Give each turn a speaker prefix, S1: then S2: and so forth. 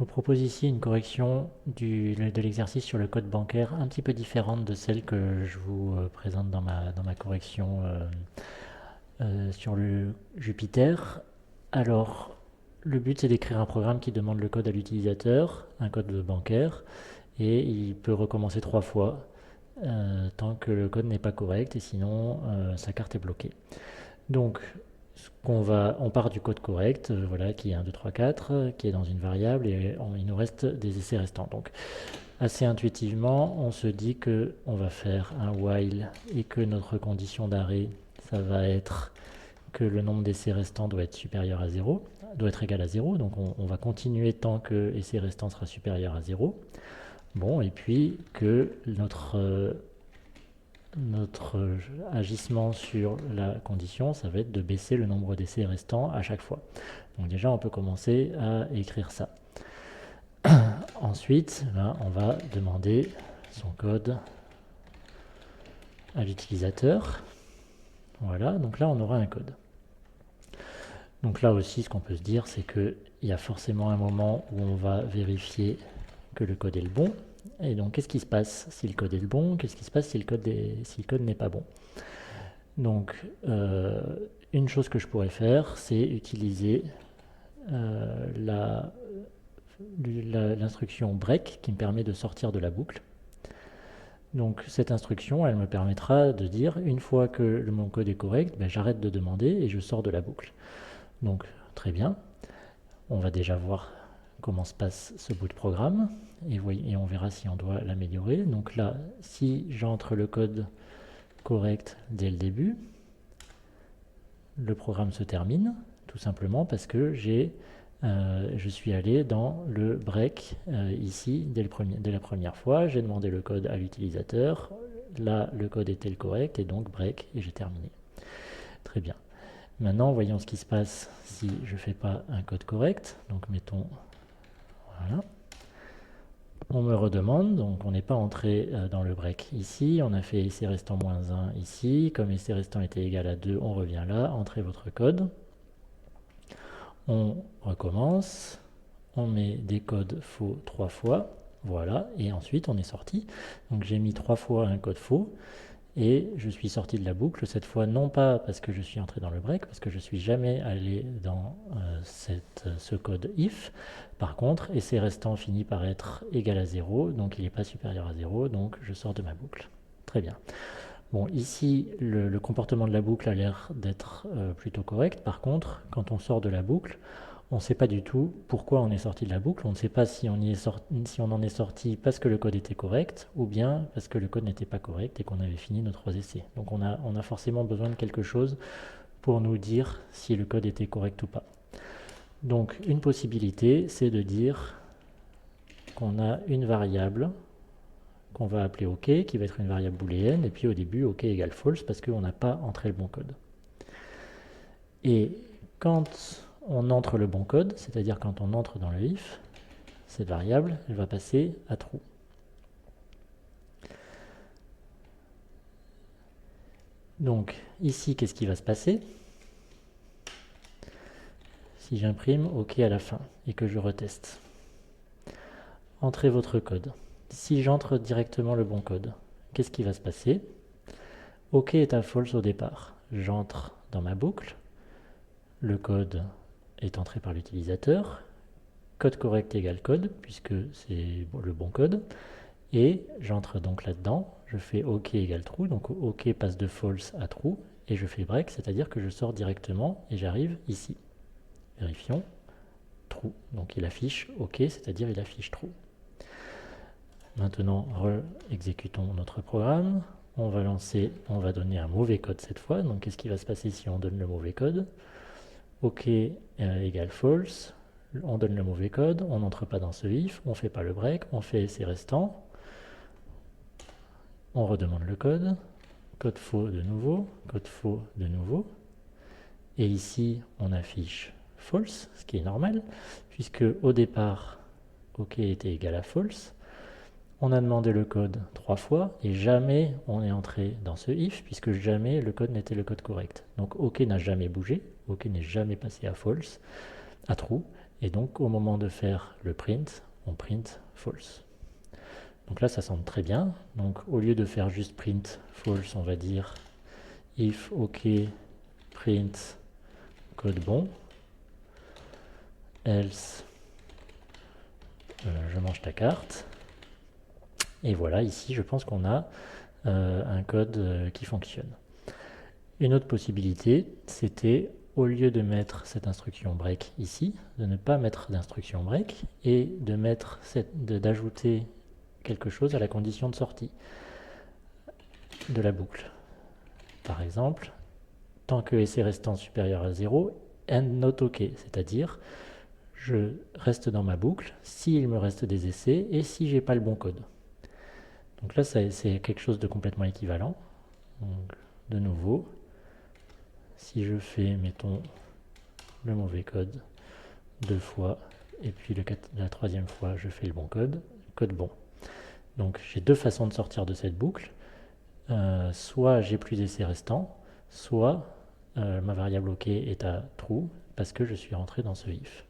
S1: vous propose ici une correction de l'exercice sur le code bancaire un petit peu différente de celle que je vous présente dans ma correction sur le Jupyter. Alors, le but c'est d'écrire un programme qui demande le code à l'utilisateur, un code bancaire, et il peut recommencer 3 fois tant que le code n'est pas correct, et sinon sa carte est bloquée. Donc, on part du code correct, voilà, qui est 1, 2, 3, 4, qui est dans une variable, et il nous reste des essais restants. Donc, assez intuitivement, on se dit que on va faire un while et que notre condition d'arrêt, ça va être que le nombre d'essais restants doit être supérieur à 0, doit être égal à 0. Donc, on va continuer tant que essai restant sera supérieur à 0. Bon, et puis que notre agissement sur la condition, ça va être de baisser le nombre d'essais restants à chaque fois. Donc déjà, on peut commencer à écrire ça. Ensuite, là, on va demander son code à l'utilisateur. Voilà, donc là, on aura un code. Donc là aussi, ce qu'on peut se dire, c'est qu'il y a forcément un moment où on va vérifier que le code est le bon. Et donc, qu'est-ce qui se passe si le code est le bon? Qu'est-ce qui se passe si le code n'est pas bon? Donc, une chose que je pourrais faire, c'est utiliser l'instruction break qui me permet de sortir de la boucle. Donc, cette instruction, elle me permettra de dire, une fois que mon code est correct, ben, j'arrête de demander et je sors de la boucle. Donc, très bien. On va déjà voir comment se passe ce bout de programme et on verra si on doit l'améliorer. Donc là, si j'entre le code correct dès le début, le programme se termine, tout simplement parce que je suis allé dans le break ici dès la première fois. J'ai demandé le code à l'utilisateur. Là, le code était le correct et donc break et j'ai terminé. Très bien. Maintenant, voyons ce qui se passe si je ne fais pas un code correct. Donc, mettons, voilà. On me redemande, donc on n'est pas entré dans le break ici. On a fait essai restant moins 1 ici. Comme essai restant était égal à 2, on revient là. Entrez votre code. On recommence. On met des codes faux 3 fois. Voilà. Et ensuite, on est sorti. Donc, j'ai mis 3 fois un code faux. Et je suis sorti de la boucle, cette fois non pas parce que je suis entré dans le break, parce que je ne suis jamais allé dans ce code if. Par contre, essai restant finit par être égal à 0, donc il n'est pas supérieur à 0, donc je sors de ma boucle. Très bien. Bon, ici, le comportement de la boucle a l'air d'être plutôt correct. Par contre, quand on sort de la boucle, on ne sait pas du tout pourquoi on est sorti de la boucle. On ne sait pas si on en est sorti parce que le code était correct ou bien parce que le code n'était pas correct et qu'on avait fini nos 3 essais. Donc on a forcément besoin de quelque chose pour nous dire si le code était correct ou pas. Donc une possibilité, c'est de dire qu'on a une variable qu'on va appeler OK, qui va être une variable booléenne, et puis au début, OK égale false, parce qu'on n'a pas entré le bon code. Et quand on entre le bon code, c'est-à-dire quand on entre dans le if, cette variable, elle va passer à true. Donc ici, qu'est-ce qui va se passer si j'imprime OK à la fin et que je reteste? Entrez votre code. Si j'entre directement le bon code, qu'est-ce qui va se passer? OK est à false au départ. J'entre dans ma boucle, le code est entré par l'utilisateur, code correct égale code, puisque c'est le bon code, et j'entre donc là-dedans, je fais OK égale true, donc OK passe de false à true, et je fais break, c'est-à-dire que je sors directement et j'arrive ici. Vérifions, true, donc il affiche OK, c'est-à-dire il affiche true. Maintenant, exécutons notre programme. On va donner un mauvais code cette fois. Donc, qu'est-ce qui va se passer si on donne le mauvais code? OK égale false. On donne le mauvais code. On n'entre pas dans ce if. On ne fait pas le break. On fait essai restant. On redemande le code. Code faux de nouveau. Code faux de nouveau. Et ici, on affiche false, ce qui est normal, puisque au départ, OK était égal à false. On a demandé le code 3 fois et jamais on est entré dans ce if puisque jamais le code n'était le code correct. Donc OK n'a jamais bougé, OK n'est jamais passé à false, à true, Et donc au moment de faire le print, on print false. Donc là ça semble très bien. Donc au lieu de faire juste print false, on va dire if ok print code bon, else je mange ta carte. Et voilà, ici je pense qu'on a un code qui fonctionne. Une autre possibilité, c'était au lieu de mettre cette instruction break ici, de ne pas mettre d'instruction break et d'ajouter quelque chose à la condition de sortie de la boucle. Par exemple, tant que essai restant supérieur à 0, and not OK, c'est-à-dire je reste dans ma boucle s'il me reste des essais et si j'ai pas le bon code. Donc là, c'est quelque chose de complètement équivalent. Donc, de nouveau, si je fais, mettons, le mauvais code 2 fois, et puis la troisième fois, je fais le bon code bon. Donc j'ai deux façons de sortir de cette boucle. Soit j'ai plus d'essais restants, soit ma variable OK est à true, parce que je suis rentré dans ce if.